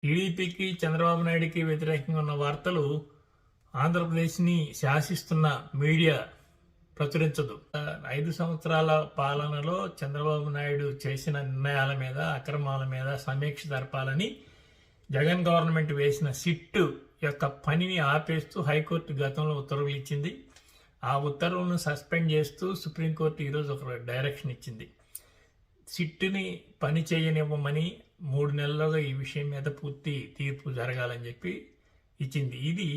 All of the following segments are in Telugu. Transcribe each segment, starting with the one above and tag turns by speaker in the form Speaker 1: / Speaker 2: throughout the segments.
Speaker 1: టీడీపీకి చంద్రబాబు నాయుడికి వ్యతిరేకంగా ఉన్న వార్తలు ఆంధ్రప్రదేశ్ని శాసిస్తున్న మీడియా ప్రచురించదు. 5 సంవత్సరాల పాలనలో చంద్రబాబు నాయుడు చేసిన నిర్ణయాల మీద, అక్రమాల మీద సమీక్ష జరపాలని జగన్ గవర్నమెంట్ వేసిన సిట్ యొక్క పనిని ఆపేస్తూ హైకోర్టు గతంలో ఉత్తర్వులు ఇచ్చింది. ఆ ఉత్తర్వులను సస్పెండ్ చేస్తూ సుప్రీంకోర్టు ఈరోజు ఒక డైరెక్షన్ ఇచ్చింది. సిట్ని పని చేయనివ్వమని 3 నెలలుగా ఈ విషయం మీద పూర్తి తీర్పు జరగాలని చెప్పి ఇచ్చింది. ఇది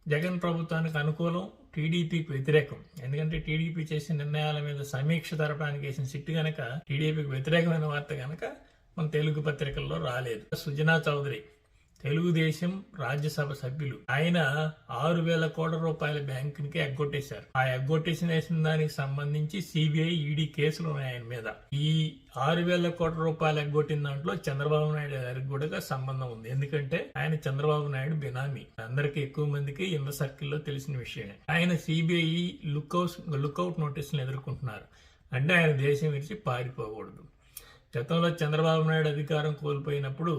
Speaker 1: జగన్ ప్రభుత్వానికి అనుకూలం, టీడీపీకి వ్యతిరేకం. ఎందుకంటే టీడీపీ చేసిన నిర్ణయాల మీద సమీక్ష జరపడానికి వేసిన సిట్ గనక టీడీపీకి వ్యతిరేకమైన వార్త గనక మన తెలుగు పత్రికల్లో రాలేదు. సుజనా చౌదరి తెలుగుదేశం రాజ్యసభ సభ్యులు, ఆయన 6,000 కోట్ల రూపాయల బ్యాంకుకి ఎగ్గొట్టేశారు. ఆ ఎగ్గొట్టేసిన దానికి సంబంధించి సిబిఐ, ఈడీ కేసులు ఉన్నాయి ఆయన మీద. ఈ 6,000 కోట్ల రూపాయలు ఎగ్గొట్టిన దాంట్లో చంద్రబాబు నాయుడు గారికి కూడా సంబంధం ఉంది. ఎందుకంటే ఆయన చంద్రబాబు నాయుడు బినామీ, అందరికి ఎక్కువ మందికి ఇన్నర్ సర్కిల్లో తెలిసిన విషయమే. ఆయన సిబిఐ లుకౌట్ నోటీసులు ఎదుర్కొంటున్నారు. అంటే ఆయన దేశం విడిచి పారిపోకూడదు. గతంలో చంద్రబాబు నాయుడు అధికారం కోల్పోయినప్పుడు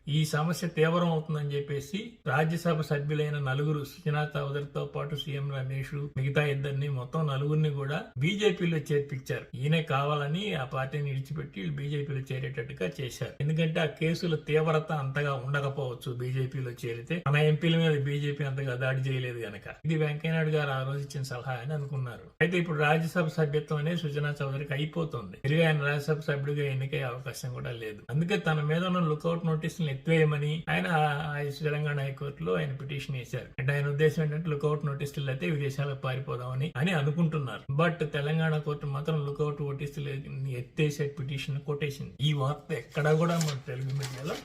Speaker 1: ఈ సమస్య తీవ్రం అవుతుందని చెప్పేసి రాజ్యసభ సభ్యులైన 4 సుజనా చౌదరితో పాటు సీఎం రమేష్, మిగతా 2 మొత్తం 4 కూడా బీజేపీలో చేర్పించారు. ఈయనే కావాలని ఆ పార్టీని విడిచిపెట్టి బీజేపీలో చేరేటట్టుగా చేశారు. ఎందుకంటే ఆ కేసుల తీవ్రత అంతగా ఉండకపోవచ్చు. బీజేపీలో చేరితే మన ఎంపీల మీద బీజేపీ అంతగా దాడి చేయలేదు గనక. ఇది వెంకయ్యనాయుడు గారు ఆ రోజు ఇచ్చిన సలహా అని అనుకున్నారు. అయితే ఇప్పుడు రాజ్యసభ సభ్యత్వం అనేది సుజనా చౌదరికి అయిపోతుంది. తిరిగి ఆయన రాజ్యసభ సభ్యుడిగా ఎన్నికయ్యే అవకాశం కూడా లేదు. అందుకే తన మీద ఉన్న లుకౌట్ నోటీసులు ఎత్తివేయమని ఆయన తెలంగాణ హైకోర్టులో ఆయన పిటిషన్ వేశారు. అంటే ఆయన ఉద్దేశం ఏంటంటే లుకౌట్ నోటీసులు అయితే విదేశాలకు పారిపోదామని అని అనుకుంటున్నారు. బట్ తెలంగాణ కోర్టు మాత్రం లుకౌట్ నోటీసులు ఎత్తేసే పిటిషన్ కొట్టేసింది. ఈ వార్త ఎక్కడా కూడా మన తెలుగు మీడియాలో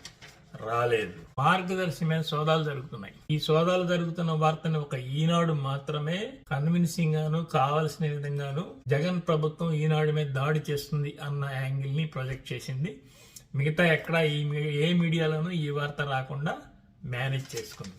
Speaker 1: రాలేదు. మార్గదర్శి మీద సోదాలు జరుగుతున్నాయి. ఈ సోదాలు జరుగుతున్న వార్తని ఒక ఈనాడు మాత్రమే కన్విన్సింగ్ గాను, కావలసిన విధంగాను జగన్ ప్రభుత్వం ఈనాడు మీద దాడి చేస్తుంది అన్న యాంగిల్ ని ప్రొజెక్ట్ చేసింది. మిగతా ఎక్కడ ఏ మీడియాలోనూ ఈ వార్త రాకుండా మేనేజ్ చేసుకుంది.